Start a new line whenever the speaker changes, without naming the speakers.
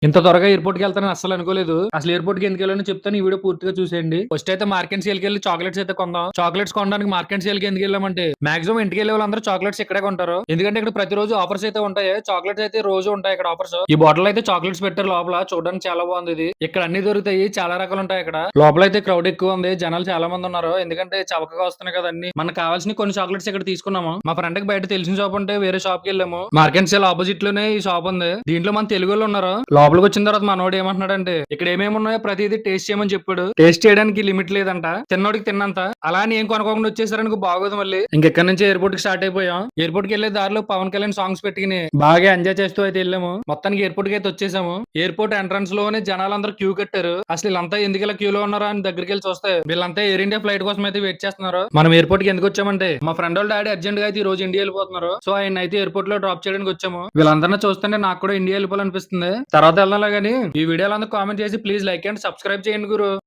ఇంత త్వరగా ఎయిర్‌పోర్ట్‌కి వెళ్తానని అస్సలు అనుకోలేదు. అసలు ఎయిర్‌పోర్ట్‌కి ఎందుకెళ్ళానో చెప్తాను. ఈ వీడియో పూర్తిగా చూసేయండి. ఫస్ట్ అయితే మార్కెట్ సేల్‌కెళ్ళి చాక్లెట్స్ అయితే కొందాం. చాక్లెట్స్ కొనడానికి మార్కెట్ సేల్‌కి ఎందుకెళ్ళామంటే మాక్సిమం ఇంటికెళ్ళే వాళ్ళందరూ చాక్లెట్స్ ఇక్కడే కొంటారు. ఎందుకంటే ఇక్కడ ప్రతిరోజు ఆఫర్స్ అయితే ఉంటాయి. చాక్లెట్స్ అయితే రోజు ఉంటాయి ఇక్కడ ఆఫర్స్. ఈ బాటిల్ అయితే చాక్లెట్స్ పెట్టారు లోపల. చూడడానికి చాలా బాగుంది ఇది. ఇక్కడ అన్ని దొరుకుతాయి. చాలా రకాలు ఉంటాయి ఇక్కడ. లోపల అయితే క్రౌడ్ ఎక్కువ ఉంది. జనాలు చాలా మంది ఉన్నారు. ఎందుకంటే చవకగా వస్తున్నాయి కదా అన్ని. మనకు కావాల్సిన కొన్ని చాక్లెట్స్ ఇక్కడ తీసుకున్నాము. మా ఫ్రెండ్ కి బయట తెలిసిన షాప్ ఉంటే వేరే షాప్ కి వెళ్ళాము. మార్కెట్ సేల్ ఆపోజిట్ లోనే ఈ షాప్ ఉంది. దీంట్లో మన తెలుగు వాళ్ళు ఉన్నారు. లోపలికి వచ్చిన తర్వాత మనోడు ఏమంటున్నాడంటే ఇక్కడ ఏమేమి ఉన్నాయో ప్రతిదీ టేస్ట్ చేయమని చెప్పాడు. టేస్ట్ చేయడానికి లిమిట్ లేదంట. తిన్నోడికి తిన్నంత. అలా అని ఏం కొనుక్కోకుండా వచ్చేసారనుకో బాగోదు మళ్ళీ. ఇంకెక్కడి నుంచి ఎయిర్పోర్ట్ కి స్టార్ట్ అయిపోయాం. ఎయిర్పోర్ట్ కి వెళ్లే దారిలో పవన్ కళ్యాణ్ సాంగ్స్ పెట్టుకుని బాగా ఎంజాయ్ చేస్తూ అయితే వెళ్ళాము. మొత్తానికి ఎయిర్పోర్ట్ కి అయితే వచ్చేసాము. ఎయిర్పోర్ట్ ఎంట్రన్స్ లోనే జనాలందరూ క్యూ కట్టారు. అసలు వీళ్ళంతా ఎందుకు ఇలా క్యూలో ఉన్నారా అని దగ్గరికి వెళ్ళి చూస్తే వీళ్ళంతా ఎయిర్ ఇండియా ఫ్లైట్ కోసం అయితే వెయిట్ చేస్తున్నారు. మనం ఎయిర్పోర్ట్ కి ఎందుకు వచ్చామంటే మా ఫ్రెండ్ వాళ్ళ డాడీ అర్జెంట్ గా అయితే ఈ రోజు ఇండియా వెళ్ళిపోతున్నారు. సో ఆయన అయితే ఎయిర్పోర్ట్ లో డ్రాప్ చేయడానికి వచ్చాము. వీళ్ళందరినీ చూస్తుంటే నాకు కూడా ఇండియా వెళ్ళిపోవాలనిపిస్తుంది. తర్వాత వెళ్దాంలే గానీ ఈ వీడియోలో అందరూ కామెంట్ చేసి ప్లీజ్ లైక్ అండ్ సబ్స్క్రైబ్ చేయండి గురు.